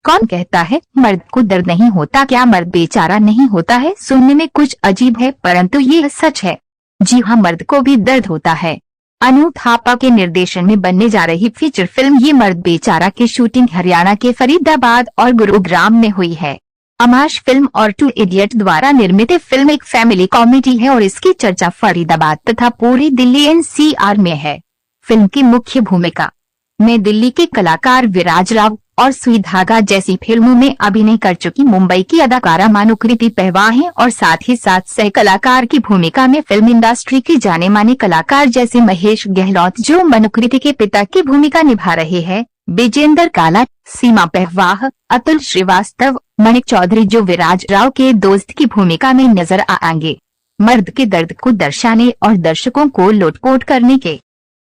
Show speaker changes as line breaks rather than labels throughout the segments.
कौन कहता है मर्द को दर्द नहीं होता? क्या मर्द बेचारा नहीं होता है? सुनने में कुछ अजीब है परंतु ये सच है। जी हाँ, मर्द को भी दर्द होता है। अनूप थापा के निर्देशन में बनने जा रही फीचर फिल्म ये मर्द बेचारा की शूटिंग हरियाणा के फरीदाबाद और गुरुग्राम में हुई है। अमाश फिल्म और टू इडियट द्वारा निर्मित फिल्म एक फैमिली कॉमेडी है और इसकी चर्चा फरीदाबाद तथा पूरी दिल्ली एनसीआर में है। फिल्म की मुख्य भूमिका में दिल्ली के कलाकार विराज राव और सुई धागा जैसी फिल्मों में अभिनय कर चुकी मुंबई की अदाकारा मानुकृति पहवा है और साथ ही साथ सह कलाकार की भूमिका में फिल्म इंडस्ट्री के जाने माने कलाकार जैसे महेश गहलोत जो मानुकृति के पिता की भूमिका निभा रहे हैं, विजेंद्र काला, सीमा पहवाह, अतुल श्रीवास्तव, मणिक चौधरी जो विराज राव के दोस्त की भूमिका में नजर आएंगे। मर्द के दर्द को दर्शाने और दर्शकों को लोटपोट करने के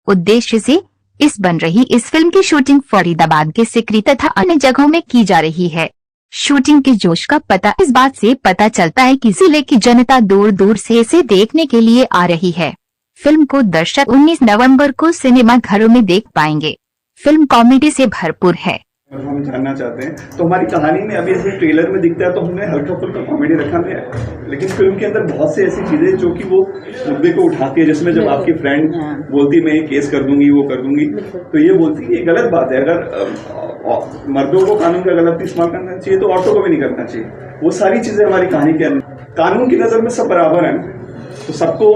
उद्देश्य से इस बन रही इस फिल्म की शूटिंग फरीदाबाद के सिकरी तथा अन्य जगहों में की जा रही है। शूटिंग के जोश का पता इस बात से पता चलता है कि जिले की जनता दूर दूर से इसे देखने के लिए आ रही है। फिल्म को दर्शक 19 नवंबर को सिनेमा घरों में देख पाएंगे। फिल्म कॉमेडी से भरपूर है।
हम जानना चाहते हैं तो हमारी कहानी में अभी ऐसे ट्रेलर में दिखता है तो हमने हल्का फुल्का कॉमेडी रखा है, लेकिन फिल्म के अंदर बहुत से ऐसी चीजें जो कि वो मुद्दे को उठाती है, जिसमें जब आपकी फ्रेंड बोलती मैं ये केस कर दूंगी वो कर दूंगी, तो ये बोलती है ये गलत बात है। अगर मर्दों को कानून का गलत इस्तेमाल करना चाहिए तो औरतों को भी नहीं करना चाहिए। वो सारी चीजें हमारी कहानी के अंदर, कानून की नजर में सब बराबर है, तो सबको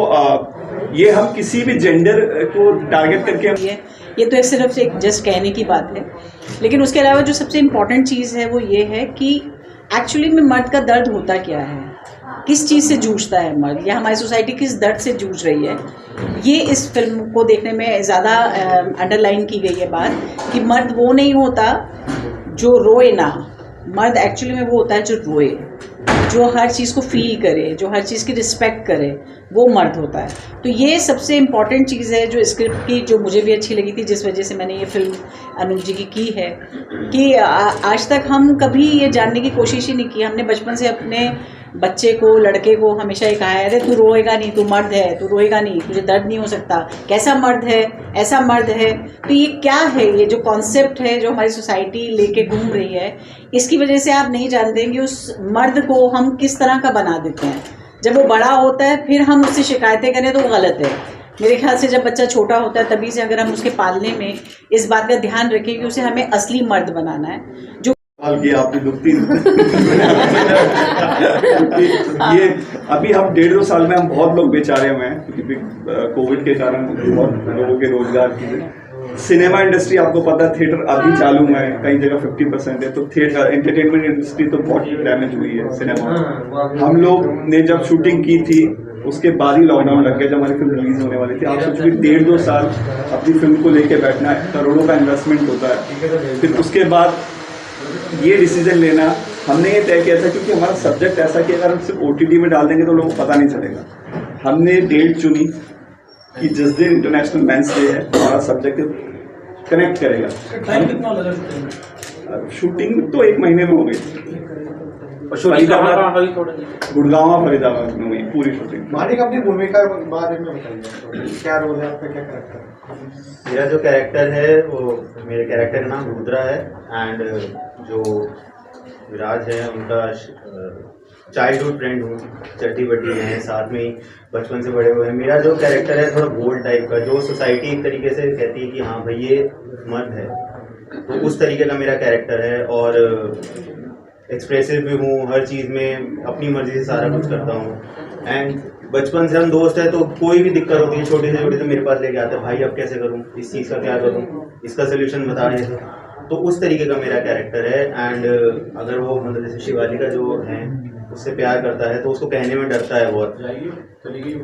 ये हम किसी भी जेंडर को टारगेट करके
ये तो सिर्फ एक जस्ट कहने की बात है, लेकिन उसके अलावा जो सबसे इम्पोर्टेंट चीज़ है वो ये है कि एक्चुअली में मर्द का दर्द होता क्या है, किस चीज़ से जूझता है मर्द, या हमारी सोसाइटी किस दर्द से जूझ रही है। ये इस फिल्म को देखने में ज़्यादा अंडरलाइन की गई है बात कि मर्द वो नहीं होता जो रोए ना, मर्द एक्चुअली में वो होता है जो रोए, जो हर चीज़ को फील करे, जो हर चीज़ की रिस्पेक्ट करे, वो मर्द होता है। तो ये सबसे इम्पॉर्टेंट चीज़ है जो स्क्रिप्ट की, जो मुझे भी अच्छी लगी थी, जिस वजह से मैंने ये फिल्म अनूप जी की है कि आज तक हम कभी ये जानने की कोशिश ही नहीं की। हमने बचपन से अपने बच्चे को, लड़के को हमेशा ये कहा है अरे तू रोएगा नहीं, तू मर्द है, तू रोएगा नहीं, तुझे दर्द नहीं हो सकता, कैसा मर्द है, ऐसा मर्द है। तो ये क्या है, ये जो कॉन्सेप्ट है जो हमारी सोसाइटी लेके घूम रही है, इसकी वजह से आप नहीं जानते कि उस मर्द को हम किस तरह का बना देते हैं। जब वो बड़ा होता है फिर हम उससे शिकायतें करें तो वो गलत है। मेरे ख्याल से जब बच्चा छोटा होता है तभी से अगर हम उसके पालने में इस बात का ध्यान रखें कि उसे हमें असली मर्द बनाना है। जो
आपने ये अभी हम 1.5-2 साल में हम बहुत लोग बेचारे हुए हैं क्योंकि कोविड के कारण बहुत लोगों के रोजगार की सिनेमा इंडस्ट्री, आपको पता है थिएटर अभी चालू है, कई जगह 50% है, तो थिएटर एंटरटेनमेंट इंडस्ट्री तो बहुत डैमेज हुई है। सिनेमा हम लोग ने जब शूटिंग की थी उसके बाद ही लॉकडाउन लग गया जब हमारी फिल्म रिलीज होने वाली थी। आप सोचिए 1.5-2 साल अपनी फिल्म को लेके बैठना है, करोड़ों का इन्वेस्टमेंट होता है, फिर उसके बाद ये डिसीजन लेना हमने ये तय किया था क्योंकि हमारा सब्जेक्ट ऐसा कि अगर हम सिर्फ OTT में डाल देंगे तो लोगों को पता नहीं चलेगा। हमने डेट चुनी कि जिस दिन इंटरनेशनल मेंस डे है हमारा सब्जेक्ट कनेक्ट करेगा। शूटिंग तो 1 महीने में हो गई, गुड़गांव फरीदाबाद में हुई पूरी शूटिंग।
मालिक अपनी भूमिका के बारे में बताइए, क्या रोल है आपका, क्या कैरेक्टर?
मेरा जो कैरेक्टर है वो, मेरे कैरेक्टर का नाम रुद्रा है एंड जो विराज है उनका चाइल्डहुड फ्रेंड हूँ, चट्टी बट्टी हैं, साथ में ही बचपन से बड़े हुए हैं। मेरा जो कैरेक्टर है थोड़ा बोल्ड टाइप का, जो सोसाइटी एक तरीके से कहती है कि हाँ भाई ये मर्द है, तो उस तरीके का मेरा कैरेक्टर है। और एक्सप्रेसिव भी हूँ, हर चीज़ में अपनी मर्जी से सारा कुछ करता हूँ। एंड बचपन से हम दोस्त हैं तो कोई भी दिक्कत होती है छोटी से छोटी तो मेरे पास लेके आते हैं, भाई अब कैसे करूँ, इस चीज़ का क्या करूँ, इसका सोल्यूशन बता रहे। तो उस तरीके का मेरा कैरेक्टर है। एंड अगर वो मतलब जैसे शिवालिका जो है उससे प्यार करता है तो उसको कहने में डरता है बहुत,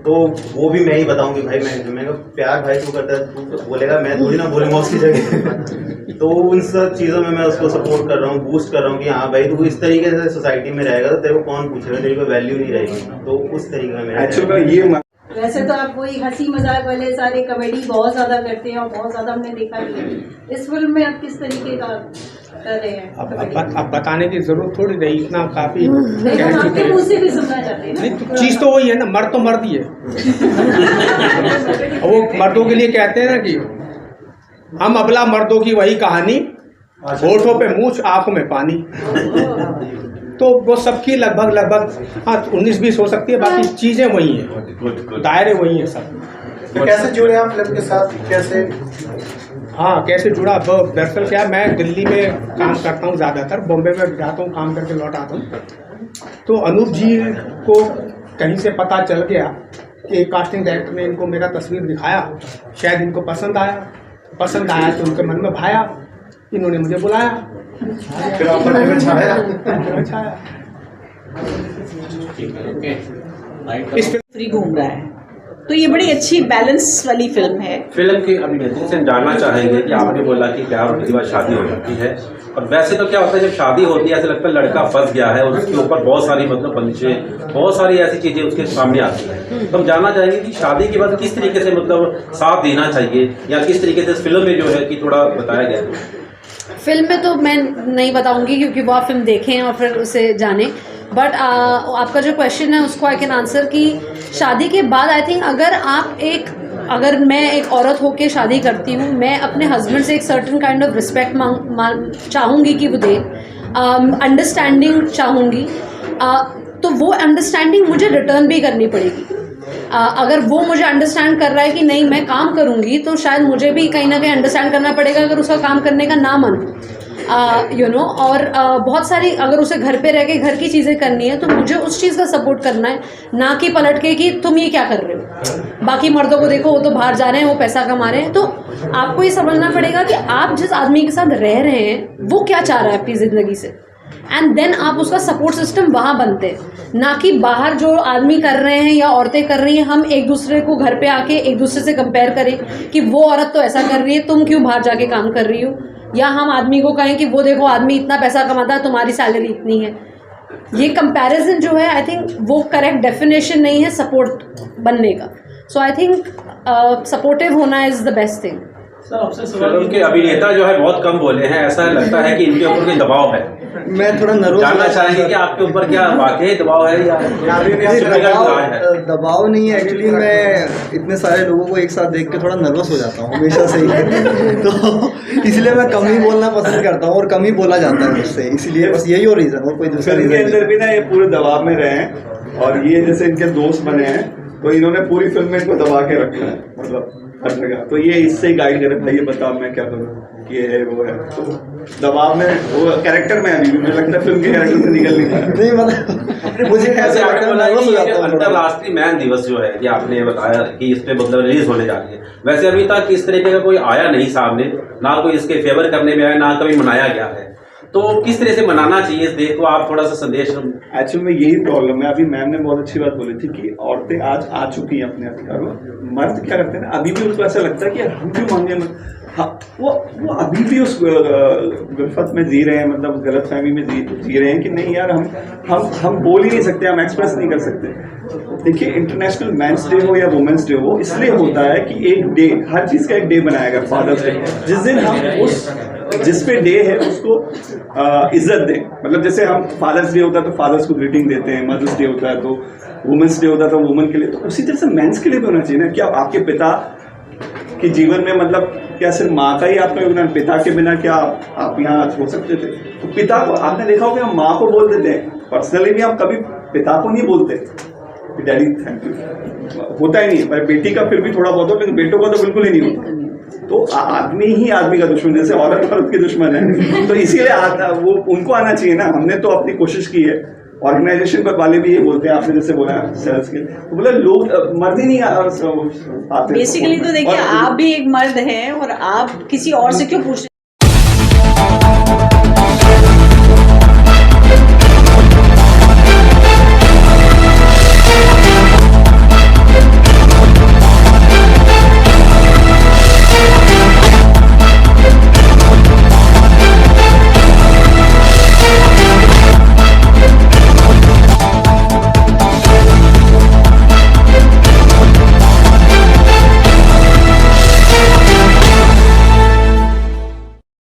तो वो भी मैं ही बताऊँ कि भाई मैं प्यार भाई तू करता है, तू तो बोलेगा, मैं थोड़ी ना बोलूँगा उसकी जगह। तो उन सब चीज़ों में मैं उसको सपोर्ट कर रहा हूँ, बूस्ट कर रहा हूँ कि हाँ भाई तू इस तरीके से सोसाइटी में रहेगा तो तेरे को कौन पूछेगा, तेरी कोई वैल्यू नहीं रहेगी। तो उस तरीके का मेरा
ये
वैसे तो आप वही हंसी मजाक वाले सारे कॉमेडी बहुत ज्यादा करते हैं और बहुत ज्यादा हमने देखा भी है। इस फिल्म में आप किस तरीके का कर रहे हैं?
अब बताने की जरूरत थोड़ी रही, इतना काफी
आपके मुंह से भी सुनना चाहते हैं।
नहीं तो चीज तो वही है ना, मर्द तो मर्द ही है। वो मर्दों के लिए कहते हैं ना कि हम अबला मर्दों की वही कहानी होठों पे मूछ, आंखों में पानी। तो वो सबकी लगभग हाँ 19-20 हो सकती है, बाकी चीजें वही हैं, दायरे वही हैं सब।
तो कैसे जुड़े आप फिल्म के साथ, कैसे?
हाँ कैसे जुड़ा, दरअसल क्या मैं दिल्ली में काम करता हूँ, ज़्यादातर बॉम्बे में जाता हूँ, काम करके लौट आता हूँ। तो अनूप जी को कहीं से पता चल गया कि एक कास्टिंग डायरेक्टर ने इनको मेरा तस्वीर दिखाया, शायद इनको पसंद आया तो उनके मन में भाया, इन्होंने मुझे बुलाया,
फिर आप पर्दे में छाया।
इस
फ्री घूम रहा है, तो ये बड़ी अच्छी बैलेंस वाली फिल्म है।
फिल्म की अभिनेत्री से जानना चाहेंगे कि आपने बोला कि प्यार होने के बाद शादी हो जाती है, और वैसे तो क्या होता है जब शादी होती है ऐसा लगता है लड़का फंस गया है और उसके ऊपर बहुत सारी मतलब बंदिशें, बहुत सारी ऐसी चीजें उसके सामने आती हैं। तो हम जानना चाहेंगे कि शादी के बाद किस तरीके से मतलब साथ देना चाहिए, या किस तरीके से इस फिल्म में जो है कि थोड़ा बताया गया है।
फिल्म में तो मैं नहीं बताऊंगी क्योंकि वो आप फिल्म देखें और फिर उसे जानें, बट आपका जो क्वेश्चन है उसको आई कैन आंसर कि शादी के बाद आई थिंक अगर मैं एक औरत होकर शादी करती हूँ, मैं अपने हस्बैंड से एक सर्टन काइंड ऑफ रिस्पेक्ट चाहूँगी कि वो दे, अंडरस्टैंडिंग चाहूँगी, तो वो अंडरस्टैंडिंग मुझे रिटर्न भी करनी पड़ेगी। अगर वो मुझे अंडरस्टैंड कर रहा है कि नहीं मैं काम करूँगी, तो शायद मुझे भी कहीं ना कहीं अंडरस्टैंड करना पड़ेगा अगर उसका काम करने का ना मन और बहुत सारी अगर उसे घर पे रह के घर की चीज़ें करनी है तो मुझे उस चीज़ का सपोर्ट करना है, ना कि पलट के कि तुम ये क्या कर रहे हो, बाकी मर्दों को देखो वो तो बाहर जा रहे हैं, वो पैसा कमा रहे हैं। तो आपको ये समझना पड़ेगा कि आप जिस आदमी के साथ रह रहे हैं वो क्या चाह रहा है अपनी ज़िंदगी से, एंड देन आप उसका सपोर्ट सिस्टम वहाँ बनते हैं, ना कि बाहर जो आदमी कर रहे हैं या औरतें कर रही हैं हम एक दूसरे को घर पे आके एक दूसरे से कंपेयर करें कि वो औरत तो ऐसा कर रही है, तुम क्यों बाहर जाके काम कर रही हो, या हम आदमी को कहें कि वो देखो आदमी इतना पैसा कमाता है, तुम्हारी सैलरी इतनी है। ये कंपैरिजन जो है आई थिंक वो करेक्ट डेफिनेशन नहीं है सपोर्ट बनने का। सो आई थिंक सपोर्टिव होना is the best thing.
Film के अभिनेता जो है बहुत कम बोले हैं, ऐसा लगता है कि इनके ऊपर कोई दबाव है।
मैं थोड़ा नर्वस
जानना चाहेंगे कि आपके ऊपर क्या वाकई दबाव है या
दबाव नहीं है। एक्चुअली मैं इतने सारे लोगों को एक साथ देख के थोड़ा नर्वस हो जाता हूँ हमेशा से ही तो इसलिए मैं कम ही बोलना पसंद करता हूँ और कम ही बोला जाता है मुझसे, इसलिए बस यही और रीज़न, और कोई दूसरा
फिल्म के
रीज़न
अंदर भी ना ये पूरे दबाव में रहे हैं, और ये जैसे इनके दोस्त बने हैं तो इन्होंने पूरी फिल्म में इनको दबा के रखा है, मतलब हर जगह। तो ये इससे ही गाइड करे, भाई ये बताओ मैं क्या करूँ, ये है वो है, तो दबाव में वो कैरेक्टर में अभी मुझे लगता है फिल्म के कैरेक्टर से निकल नहीं पाया।
नहीं मतलब मुझे ऐसे नर्वस हो जाता हूँ।
अंतर्राष्ट्रीय मैन दिवस जो है कि आपने बताया कि इस पे मतलब रिलीज होने जा रही है, वैसे अभी तक इस तरीके का कोई आया नहीं सामने, ना कोई इसके फेवर करने में आया, ना कभी मनाया गया है, तो किस तरह से मनाना चाहिए इस डे को, आप थोड़ा सा संदेश।
एक्चुअली में यही प्रॉब्लम है, अभी मैम ने बहुत अच्छी बात बोली थी कि औरतें आज आ चुकी हैं अपने अधिकारों में, मर्द क्या करते हैं ना अभी भी उनको ऐसा लगता है कि हम क्यों मांगे, हाँ वो अभी भी उस गुलफत में जी रहे हैं, मतलब गलतफहमी में जी रहे हैं कि नहीं यार हम बोल ही नहीं सकते, हम एक्सप्रेस नहीं कर सकते। देखिए इंटरनेशनल मेंस डे हो या वुमेन्स डे हो, इसलिए होता है कि एक डे, हर चीज़ का एक डे बनाया गया, फादर्स डे, जिस दिन हम उस जिस पे डे है उसको इज्जत दें। मतलब जैसे हम फादर्स डे होता है तो फादर्स को ग्रीटिंग देते हैं, मदर्स डे होता है तो वुमेन्स डे होता है तो वुमेन के लिए, तो उसी तरह से मेंस के लिए भी होना चाहिए ना। क्या आपके पिता के जीवन में मतलब क्या सिर्फ माँ का ही आपका योगदान, पिता के बिना क्या आप यहाँ हो सकते थे? तो पिता को आपने देखा होगा हम माँ को बोल देते हैं, पर्सनली भी हम कभी पिता को नहीं बोलते डैडी थैंक यू, होता ही नहीं, पर बेटी का फिर भी थोड़ा बहुत हो, लेकिन बेटों का तो बिल्कुल ही नहीं होता। तो आदमी ही आदमी का दुश्मन, जैसे औरत औरत की दुश्मन है, तो इसीलिए वो उनको आना चाहिए ना। हमने तो अपनी कोशिश की है, ऑर्गेनाइजेशन पर वाले भी ये बोलते हैं, आपने जैसे बोला सेल्स के, तो बोला लोग मर्द ही नहीं आते।
बेसिकली तो देखिए आप भी एक मर्द हैं और आप किसी और से क्यों पूछ